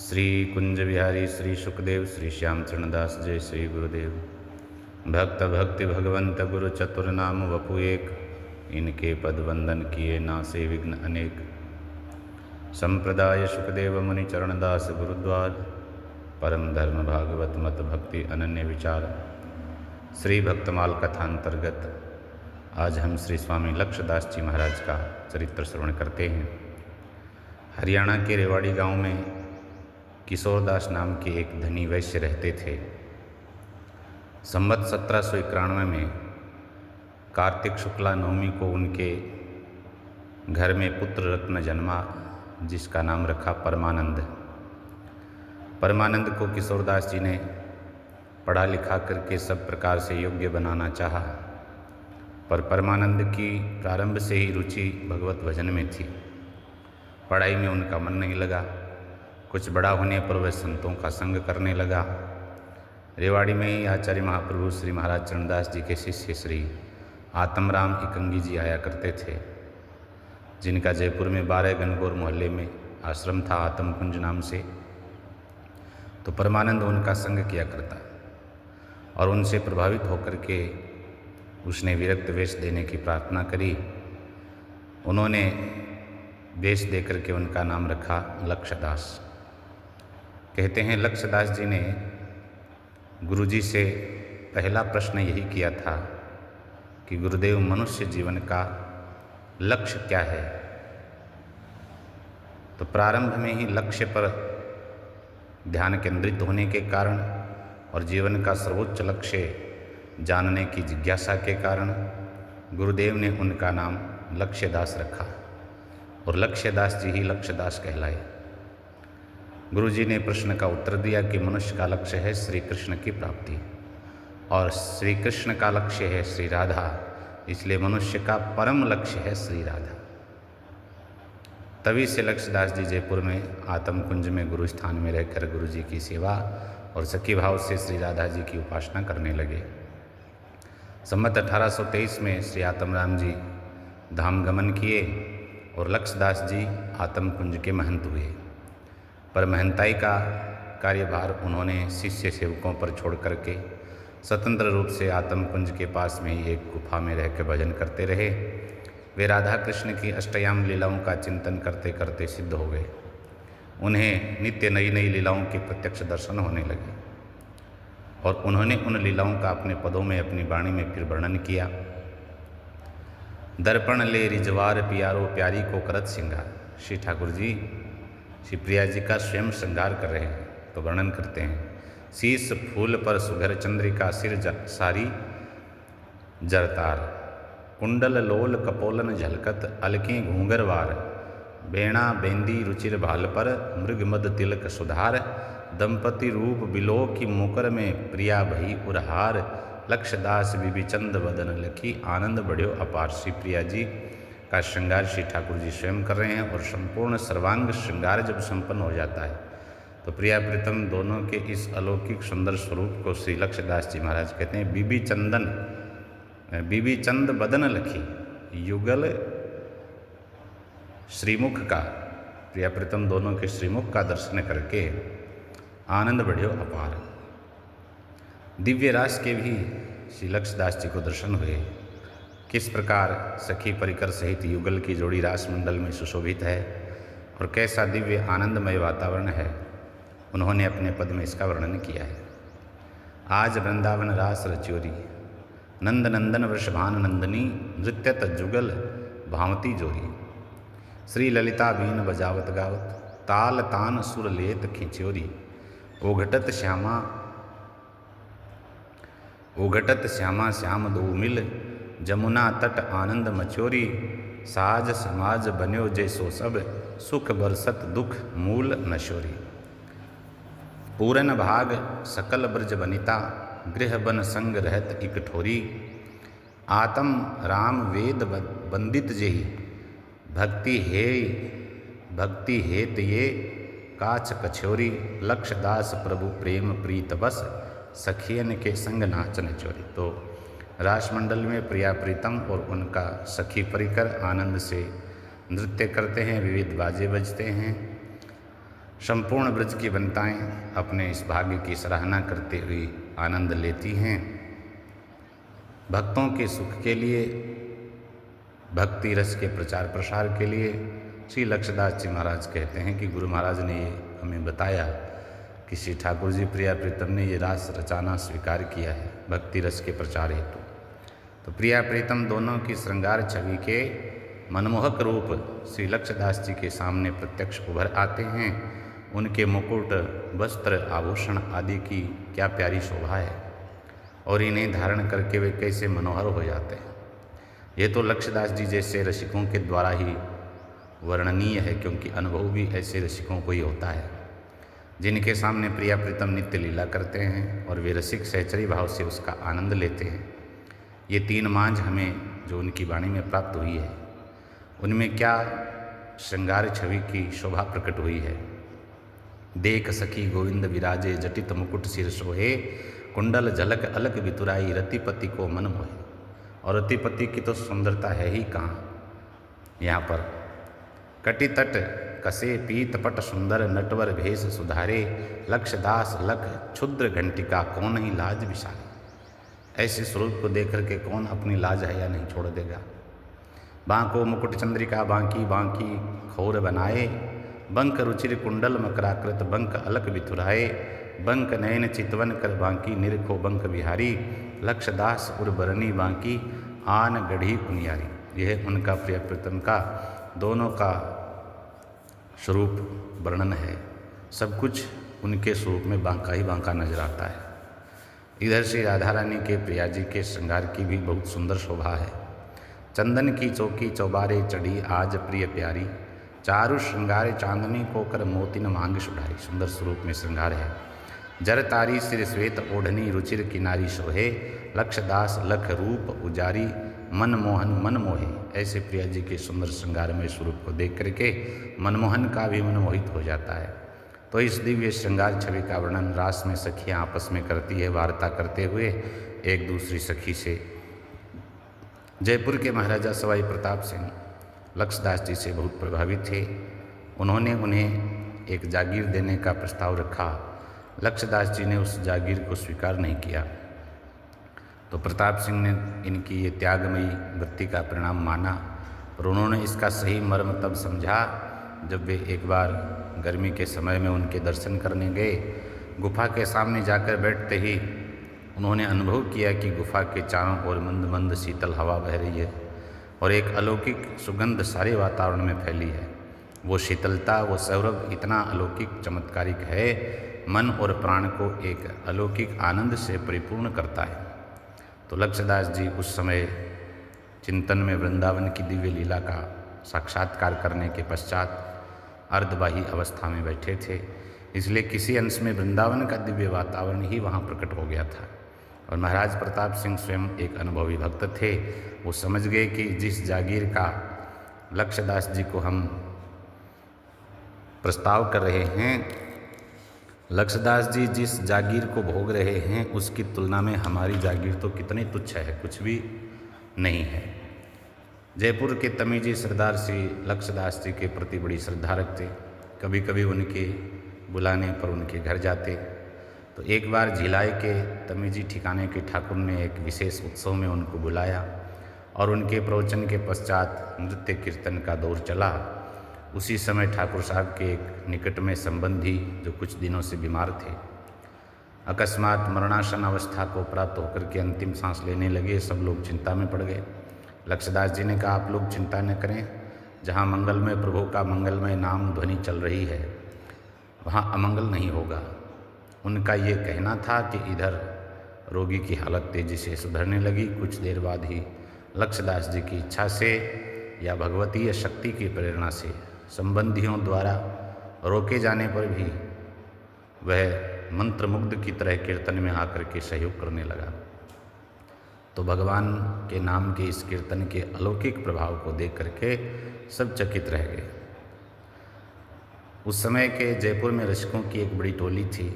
श्री कुंज बिहारी श्री सुखदेव श्री श्याम चरणदास जय श्री गुरुदेव। भक्त भक्ति भगवंत गुरु चतुर नाम वपु एक, इनके पद वंदन किए नासे विघ्न अनेक। संप्रदाय सुखदेव मुनि चरणदास गुरुद्वार, परम धर्म भागवत मत भक्ति अनन्य विचार। श्री भक्तमाल कथांतर्गत आज हम श्री स्वामी लक्ष्यदास जी महाराज का चरित्र श्रवण करते हैं। हरियाणा के रेवाड़ी गांव में किशोरदास नाम के एक धनी वैश्य रहते थे। संवत 1791 में कार्तिक शुक्ला नवमी को उनके घर में पुत्र रत्न जन्मा, जिसका नाम रखा परमानंद। परमानंद को किशोरदास जी ने पढ़ा लिखा करके सब प्रकार से योग्य बनाना चाहा, पर परमानंद की प्रारंभ से ही रुचि भगवत भजन में थी। पढ़ाई में उनका मन नहीं लगा। कुछ बड़ा होने पर वह संतों का संग करने लगा। रेवाड़ी में ही आचार्य महाप्रभु श्री महाराज चरणदास जी के शिष्य श्री आत्मराम इकंगी जी आया करते थे, जिनका जयपुर में 12 गणगौर मोहल्ले में आश्रम था आत्मकुंज नाम से। तो परमानंद उनका संग किया करता और उनसे प्रभावित होकर के उसने विरक्त वेश देने की प्रार्थना करी। उन्होंने वेश देकर के उनका नाम रखा लक्ष्यदास। कहते हैं लक्ष्यदास जी ने गुरुजी से पहला प्रश्न यही किया था कि गुरुदेव, मनुष्य जीवन का लक्ष्य क्या है? तो प्रारंभ में ही लक्ष्य पर ध्यान केंद्रित होने के कारण और जीवन का सर्वोच्च लक्ष्य जानने की जिज्ञासा के कारण गुरुदेव ने उनका नाम लक्ष्यदास रखा और लक्ष्यदास जी ही लक्ष्यदास कहलाए। गुरुजी ने प्रश्न का उत्तर दिया कि मनुष्य का लक्ष्य है श्री कृष्ण की प्राप्ति और श्री कृष्ण का लक्ष्य है श्री राधा, इसलिए मनुष्य का परम लक्ष्य है श्री राधा। तभी से लक्ष्यदास जी जयपुर में आत्मकुंज में गुरु स्थान में रहकर गुरुजी की सेवा और सखी भाव से श्री राधा जी की उपासना करने लगे। संवत 1823 में श्री आत्मराम जी धाम गमन किए और लक्ष्यदास जी आत्मकुंज के महंत हुए, पर महंताई का कार्यभार उन्होंने शिष्य सेवकों पर छोड़ करके स्वतंत्र रूप से आत्मकुंज के पास में ही एक गुफा में रहकर भजन करते रहे। वे राधा कृष्ण की अष्टयाम लीलाओं का चिंतन करते करते सिद्ध हो गए। उन्हें नित्य नई नई लीलाओं के प्रत्यक्ष दर्शन होने लगे और उन्होंने उन लीलाओं का अपने पदों में अपनी वाणी में फिर वर्णन किया। दर्पण ले रिजवार पियारो प्यारी को करत सिंगार। श्री ठाकुर जी श्री प्रिया जी का स्वयं श्रृंगार कर रहे हैं तो वर्णन करते हैं। शीश फूल पर सुघर चंद्रिका सिर सारी जरतार, कुंडल लोल कपोलन झलकत अलकें घूंगरवार, बेणा बेंदी रुचिर भाल पर मृग मद तिलक सुधार, दंपति रूप बिलो की मुकर में प्रिया भई उरहार, लक्ष्यदास बिबिचंद वदन लखी आनंद बढ़्यो अपार। श्री प्रिया जी का श्रृंगार श्री ठाकुर जी स्वयं कर रहे हैं और संपूर्ण सर्वांग श्रृंगार जब संपन्न हो जाता है तो प्रिया प्रीतम दोनों के इस अलौकिक सुंदर स्वरूप को श्री लक्ष्यदास जी महाराज कहते हैं बीबी चंद बदन लखी, युगल श्रीमुख का, प्रिया प्रीतम दोनों के श्रीमुख का दर्शन करके आनंद बढ़्यो अपार। दिव्य रास के भी श्री लक्ष्यदास जी को दर्शन हुए। किस प्रकार सखी परिकर सहित युगल की जोड़ी रास मंडल में सुशोभित है और कैसा दिव्य आनंदमय वातावरण है, उन्होंने अपने पद में इसका वर्णन किया है। आज वृंदावन रास रच्योरी, नंद नंदन वृषभान नंदनी, नृत्यत जुगल भावती जोरी, श्री ललिता बीन बजावत गावत, ताल तान सुर लेत खिंच्योरी, ओघटत श्यामा श्याम दो मिल, जमुना तट आनंद मचोरी, साज समाज बन्यो जैसो सब, सुख बरसत दुख मूल नशोरी। पूरन भाग सकल ब्रज बनिता, गृह बन संग रहत इकठोरी, आत्म राम वेद बंदित जेहि, भक्ति हेत ये काछ कछोरी, लक्ष्यदास प्रभु प्रेम प्रीत बस, सखियन के संग नाचन चोरी। तो रासमंडल में प्रिया प्रीतम और उनका सखी परिकर आनंद से नृत्य करते हैं, विविध बाजे बजते हैं संपूर्ण ब्रज की वनिताएं अपने इस भाग्य की सराहना करते हुए आनंद लेती हैं। भक्तों के सुख के लिए, भक्ति रस के प्रचार प्रसार के लिए श्री लक्ष्यदास जी महाराज कहते हैं कि गुरु महाराज ने ये हमें बताया कि श्री ठाकुर जी प्रिया प्रीतम ने ये रास रचाना स्वीकार किया है भक्ति रस के प्रचार हेतु। तो प्रिया प्रीतम दोनों की श्रृंगार छवि के मनमोहक रूप श्री लक्ष्यदास जी के सामने प्रत्यक्ष उभर आते हैं। उनके मुकुट, वस्त्र, आभूषण आदि की क्या प्यारी शोभा है और इन्हें धारण करके वे कैसे मनोहर हो जाते हैं। ये तो लक्ष्यदास जी जैसे रसिकों के द्वारा ही वर्णनीय है, क्योंकि अनुभव भी ऐसे रसिकों को ही होता है जिनके सामने प्रिया प्रीतम नित्य लीला करते हैं और वे रसिक सहचरी भाव से उसका आनंद लेते हैं। ये तीन मांझ हमें जो उनकी वाणी में प्राप्त हुई है, उनमें क्या श्रृंगार छवि की शोभा प्रकट हुई है। देख सखी गोविंद विराजे, जटित मुकुट सिर सोहे, कुंडल झलक अलग बितुराई, रतिपति को मन मोहे। और रतिपति की तो सुंदरता है ही कहाँ। यहाँ पर कटि तट कसे पीत पट सुंदर, नटवर भेष सुधारे, लक्ष्यदास लख क्षुद्र घंटिका, कौन ही लाज विशाले। ऐसे स्वरूप को देख करके कौन अपनी लाज है या नहीं छोड़ देगा। बांको मुकुट चंद्रिका बांकी, बांकी खोर बनाए, बंक रुचिर कुंडल मकराकृत, बंक अलक बिथुराए, बंक नयन चितवन कर बांकी, निरखो बंक बिहारी, लक्ष्यदास उर्बरनी बांकी, आन गढ़ी उनियारी। यह उनका प्रिय प्रीतम का दोनों का स्वरूप वर्णन है। सब कुछ उनके स्वरूप में बांका ही बांका नजर आता है। इधर से राधा रानी के प्रिया जी के श्रृंगार की भी बहुत सुंदर शोभा है। चंदन की चौकी चौबारे चढ़ी आज प्रिय प्यारी, चारु श्रृंगारे चांदनी को कर मोतिन मांग सुढ़ाई। सुंदर स्वरूप में श्रृंगार है। जर तारी सिर श्वेत ओढ़नी, रुचिर किनारी सोहे, लक्ष्यदास लख रूप उजारी, मन मोहन मन मोहे। ऐसे प्रिया जी के सुंदर श्रृंगार में स्वरूप को देख करके मनमोहन का भी मन मोहित हो जाता है। तो इस दिव्य श्रृंगार छवि का वर्णन रास में सखियाँ आपस में करती है, वार्ता करते हुए एक दूसरी सखी से। जयपुर के महाराजा सवाई प्रताप सिंह लक्ष्यदास जी से बहुत प्रभावित थे। उन्होंने उन्हें एक जागीर देने का प्रस्ताव रखा। लक्ष्यदास जी ने उस जागीर को स्वीकार नहीं किया। तो प्रताप सिंह ने इनकी ये त्यागमयी वृत्ति का परिणाम माना, और उन्होंने इसका सही मर्म तब समझा जब वे एक बार गर्मी के समय में उनके दर्शन करने गए। गुफा के सामने जाकर बैठते ही उन्होंने अनुभव किया कि गुफा के चारों ओर मंद मंद शीतल हवा बह रही है और एक अलौकिक सुगंध सारे वातावरण में फैली है। वो शीतलता, वो सौरभ इतना अलौकिक चमत्कारिक है, मन और प्राण को एक अलौकिक आनंद से परिपूर्ण करता है। तो लक्ष्यदास जी उस समय चिंतन में वृंदावन की दिव्य लीला का साक्षात्कार करने के पश्चात अर्धबाही अवस्था में बैठे थे, इसलिए किसी अंश में वृंदावन का दिव्य वातावरण ही वहाँ प्रकट हो गया था। और महाराज प्रताप सिंह स्वयं एक अनुभवी भक्त थे। वो समझ गए कि जिस जागीर का लक्ष्यदास जी को हम प्रस्ताव कर रहे हैं, लक्ष्यदास जी जिस जागीर को भोग रहे हैं उसकी तुलना में हमारी जागीर तो कितनी तुच्छ है, कुछ भी नहीं है। जयपुर के तमीजी सरदार श्री लक्ष्यदास जी के प्रति बड़ी श्रद्धा रखते। कभी कभी उनके बुलाने पर उनके घर जाते। तो एक बार झिलाई के तमीजी ठिकाने के ठाकुर ने एक विशेष उत्सव में उनको बुलाया और उनके प्रवचन के पश्चात नृत्य कीर्तन का दौर चला। उसी समय ठाकुर साहब के एक निकट में संबंधी जो कुछ दिनों से बीमार थे, अकस्मात मरणासन अवस्था को प्राप्त होकर के अंतिम सांस लेने लगे। सब लोग चिंता में पड़ गए। लक्ष्यदास जी ने कहा, आप लोग चिंता न करें, जहाँ मंगलमय प्रभु का मंगलमय नाम ध्वनि चल रही है वहाँ अमंगल नहीं होगा। उनका ये कहना था कि इधर रोगी की हालत तेजी से सुधरने लगी। कुछ देर बाद ही लक्ष्यदास जी की इच्छा से या भगवतीय शक्ति की प्रेरणा से संबंधियों द्वारा रोके जाने पर भी वह मंत्रमुग्ध की तरह कीर्तन में आकर के सहयोग करने लगा। तो भगवान के नाम के इस कीर्तन के अलौकिक प्रभाव को देख करके सब चकित रह गए। उस समय के जयपुर में रसिकों की एक बड़ी टोली थी।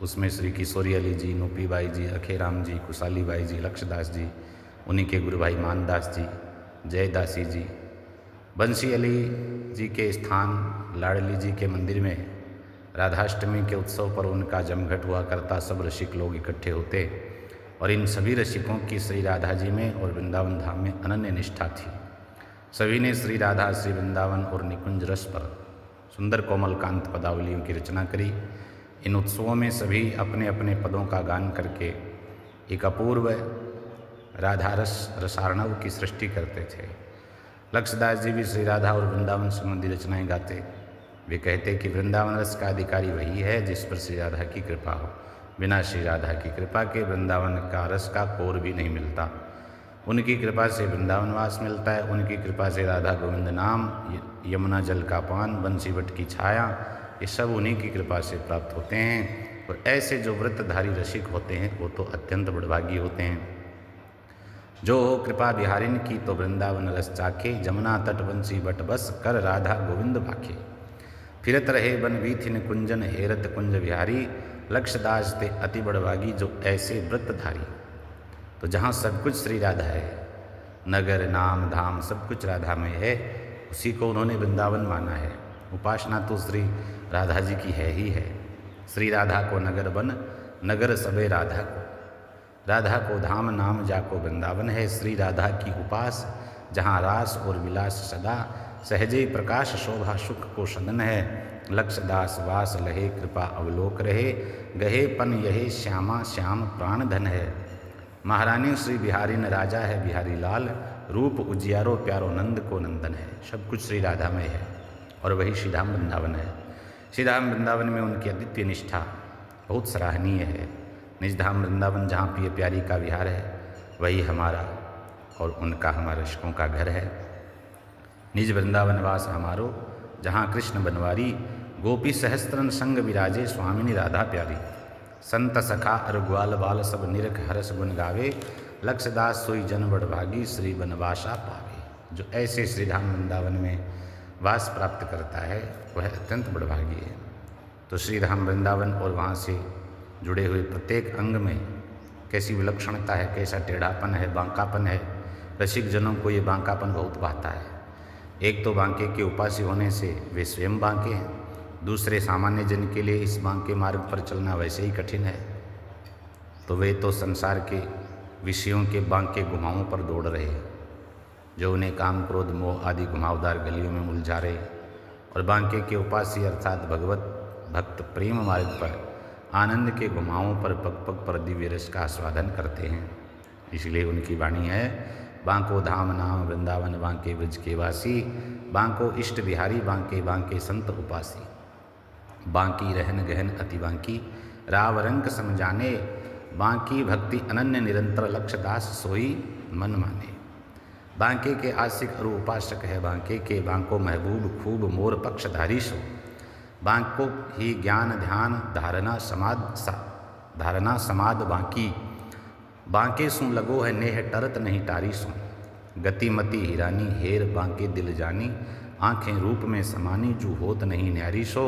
उसमें श्री किशोरी अली जी, नूपी by ji, अखेराम ji, Kushali by जी, लक्ष्यदास जी, उन्हीं के गुरु भाई मानदास जी, जयदासी जी, बंसी अली जी के स्थान लाडली जी के मंदिर में राधाष्टमी के उत्सव पर उनका जमघट हुआ करता, सब रसिक लोग इकट्ठे होते और इन सभी रसिकों की श्री राधा जी में और वृंदावन धाम में अनन्य निष्ठा थी। सभी ने श्री राधा, श्री वृंदावन और निकुंज रस पर सुंदर कोमल कांत पदावलियों की रचना करी। इन उत्सवों में सभी अपने अपने पदों का गान करके एक अपूर्व राधा रसार्णव की सृष्टि करते थे। लक्ष्मणदास जी भी श्री राधा और वृंदावन संबंधी रचनाएं गाते। वे कहते कि वृंदावन रस का अधिकारी वही है जिस पर श्री राधा की कृपा हो। बिना श्री राधा की कृपा के वृंदावन का रस का कोर भी नहीं मिलता। उनकी कृपा से वृंदावन वास मिलता है। उनकी कृपा से राधा गोविंद नाम, यमुना जल का पान, बंसी बट की छाया, ये सब उन्हीं की कृपा से प्राप्त होते हैं। और ऐसे जो व्रतधारी रसिक होते हैं वो तो अत्यंत बड़भागी होते हैं। जो हो कृपा बिहारिन की तो वृंदावन रस चाखे, जमुना तट बंसी बट बस कर राधा गोविंद भाखे। फिरत रहे बन बीथिन कुंजन, हेरत कुंज बिहारी, लक्ष्यदास ते अति बड़भागी जो ऐसे व्रतधारी। तो जहाँ सब कुछ श्री राधा है, नगर नाम धाम सब कुछ राधा में है, उसी को उन्होंने वृंदावन माना है। उपासना तो श्री राधा जी की है ही है। श्री राधा को नगर बन, नगर सबे राधा को, राधा को धाम नाम जाको वृंदावन है। श्री राधा की उपास जहाँ रास और विलास सदा, सहजे प्रकाश शोभा सुख को सदन है। लक्ष्यदास वास लहे कृपा अवलोक रहे, गहे पन यहे श्यामा श्याम प्राण धन है। महारानी श्री बिहारी न राजा है बिहारी लाल, रूप उजियारो प्यारो नंद को नंदन है। सब कुछ श्री राधा में है और वही श्रीधाम वृंदावन है। श्रीधाम वृंदावन में उनकी अद्वितीय निष्ठा बहुत सराहनीय है। निजधाम वृंदावन जहाँ प्रिय प्यारी का विहार है, वही हमारा और उनका हमारे रसिकों का घर है। निज वृंदावन वास हमारो, जहाँ कृष्ण बनवारी, गोपी सहस्त्रन संग विराजे स्वामिनी राधा प्यारी। संत सखा अर ग्वाल बाल सब निरख हरस गुण गावे, लक्ष्यदास सोई जन बड़भागी श्री बनवासा पावे। जो ऐसे श्रीधाम वृंदावन में वास प्राप्त करता है वह अत्यंत बड़भागी है। तो श्रीधाम वृंदावन और वहाँ से जुड़े हुए प्रत्येक अंग में कैसी विलक्षणता है, कैसा टेढ़ापन है, बांकापन है। रसिक जनों को ये बांकापन बहुत भाता है। एक तो बांके के उपासी होने से वे स्वयं बांके हैं, दूसरे सामान्य जन के लिए इस बांके मार्ग पर चलना वैसे ही कठिन है। तो वे तो संसार के विषयों के बांके घुमावों पर दौड़ रहे हैं, जो उन्हें काम क्रोध मोह आदि घुमावदार गलियों में उलझा रहे। और बांके के उपासी अर्थात भगवत भक्त प्रेम मार्ग पर आनंद के घुमावों पर पग पग पर दिव्य रस का आस्वादन करते हैं। इसलिए उनकी वाणी है, बांको धाम नाम वृंदावन बांके ब्रज के वासी, बांको इष्ट बिहारी बांके बांके संत उपासी। बांकी रहन गहन अति बांकी, राव रंग समझाने, बांकी भक्ति अनन्य निरंतर लक्ष्यदास सोई मन माने। बांके के आशिक और उपासक है बांके के, बांको महबूब खूब मोर पक्षधारी सो। बांको ही ज्ञान ध्यान धारणा समाद बांकी, बांके सु लगो है नेह टरत नहीं टारी सो। गतिमति हिरानी हेर बांके दिल जानी, आँखें रूप में समानी जू होत नहीं न्यारी सो।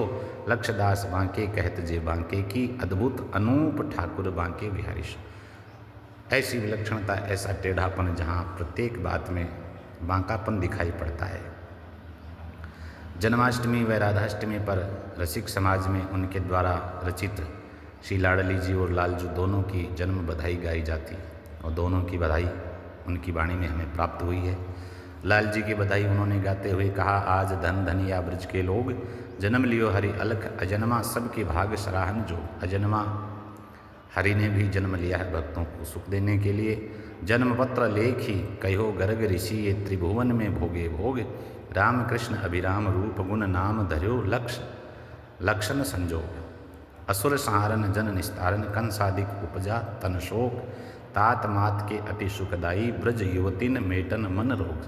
लक्ष्यदास बांके कहत जे बांके की, अद्भुत अनूप ठाकुर बांके बिहारी सो। ऐसी विलक्षणता, ऐसा टेढ़ापन जहाँ प्रत्येक बात में बांकापन दिखाई पड़ता है। जन्माष्टमी व राधाष्टमी पर रसिक समाज में उनके द्वारा रचित श्री लाडली जी और लालजू दोनों की जन्म बधाई गाई जाती और दोनों की बधाई उनकी वाणी में हमें प्राप्त हुई है। लाल जी की बधाई उन्होंने गाते हुए कहा, आज धन धनिया ब्रज के लोग, जन्म लियो हरि अलख अजन्मा, सबके भाग सराहन जो। अजन्मा हरि ने भी जन्म लिया है भक्तों को सुख देने के लिए। जन्म पत्र लेखी कहो गर्ग ऋषि, ये त्रिभुवन में भोगे भोग। राम कृष्ण अभिराम रूप गुण नाम धर्यो, लक्षण संजोग। असुर संहारन जन निस्तारन, कंसादिक उपजा तन शोक। तात मात के अति सुखदाई, ब्रज युवतीन मेटन मन रोग।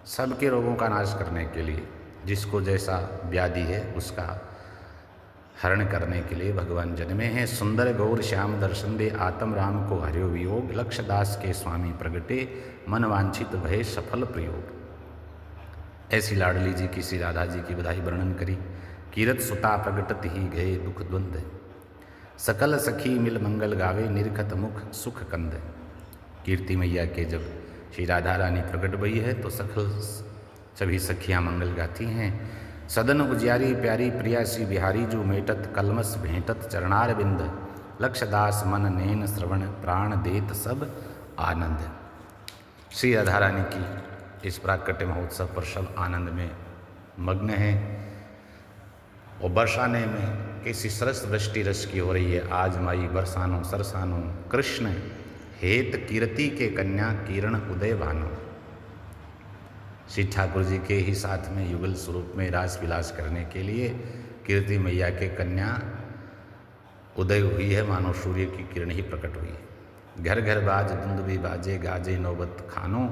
सबके रोगों का नाश करने के लिए, जिसको जैसा व्याधि है उसका हरण करने के लिए भगवान जन्मे हैं। सुंदर गौर श्याम दर्शन दे, आत्म राम को हर्यो वियोग। लक्ष्यदास के स्वामी प्रगटे, मन वांछित भय सफल प्रयोग। ऐसी लाडली जी की श्री राधा जी की बधाई वर्णन करी। कीरत सुता प्रगटत ही गए दुख द्वंद, सकल सखी मिल मंगल गावे, निरखत मुख सुख कंद। कीर्ति मैया के जब श्री राधा रानी प्रकट हुई है तो सभी सखियाँ मंगल गाती हैं। सदन उजियारी प्यारी प्रियासी बिहारी जो मेटत कलमस भेंटत चरणार बिंद लक्षदास मन नैन श्रवण प्राण देत सब आनंद। श्री राधा रानी की इस प्राकट्य महोत्सव पर सब आनंद में मग्न हैं और बरसाने में कैसी सरस वृष्टि रस की हो रही है। आज माई बरसानो सरसानो कृष्ण हेत कीर्ति के कन्या किरण उदय भानो। श्री ठाकुर जी के ही साथ में युगल स्वरूप में रास विलास करने के लिए कीर्ति मैया के कन्या उदय हुई है, मानो सूर्य की किरण ही प्रकट हुई है। घर घर बाज दुंदुभी बाजे गाजे नौबत खानो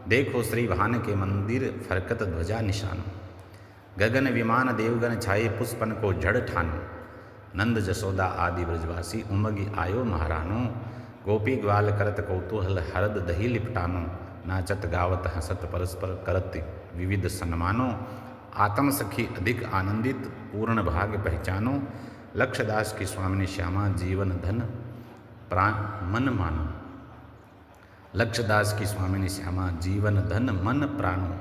देखो श्री भान के मंदिर फरकत ध्वजा निशानो। गगन विमान देवगन छाए पुष्पन को जड़ ठानो नंद जसोदा आदि ब्रजवासी उमगी आयो महारानो। गोपी ग्वाल करत कौतूहल हरद दही लिपटानो नाचत गावत हंसत परस्पर करत विविध सन्मानो। आत्म सखी अधिक आनंदित पूर्ण भाग्य पहचानो लक्षदास की स्वामिनी श्यामा जीवन धन प्राण मन मानो। लक्षदास की स्वामिनी श्यामा जीवन धन मन प्राणो।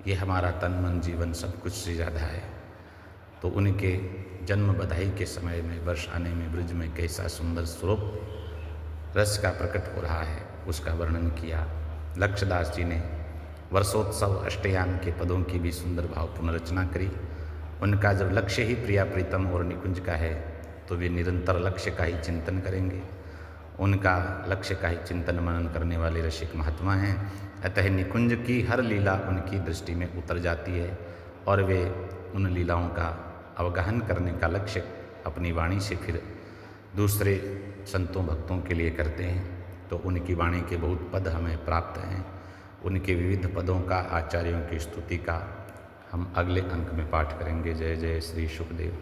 ये हमारा तन मन जीवन सब कुछ श्री राधा है। तो उनके जन्म बधाई के समय में वर्ष आने में ब्रज में कैसा सुंदर स्वरूप रस का प्रकट हो रहा है उसका वर्णन किया। लक्षदास जी ने वर्षोत्सव अष्टयाम के पदों की भी सुंदर भावपूर्ण रचना करी। उनका जब लक्ष्य ही प्रिया प्रीतम और निकुंज का है तो वे निरंतर लक्ष्य का ही चिंतन करेंगे। उनका लक्ष्य का ही चिंतन मनन करने वाले रसिक महात्मा हैं। अतः निकुंज की हर लीला उनकी दृष्टि में उतर जाती है और वे उन लीलाओं का अवगाहन करने का लक्ष्य अपनी वाणी से फिर दूसरे संतों भक्तों के लिए करते हैं। तो उनकी वाणी के बहुत पद हमें प्राप्त हैं। उनके विविध पदों का आचार्यों की स्तुति का हम अगले अंक में पाठ करेंगे। जय जय श्री सुखदेव।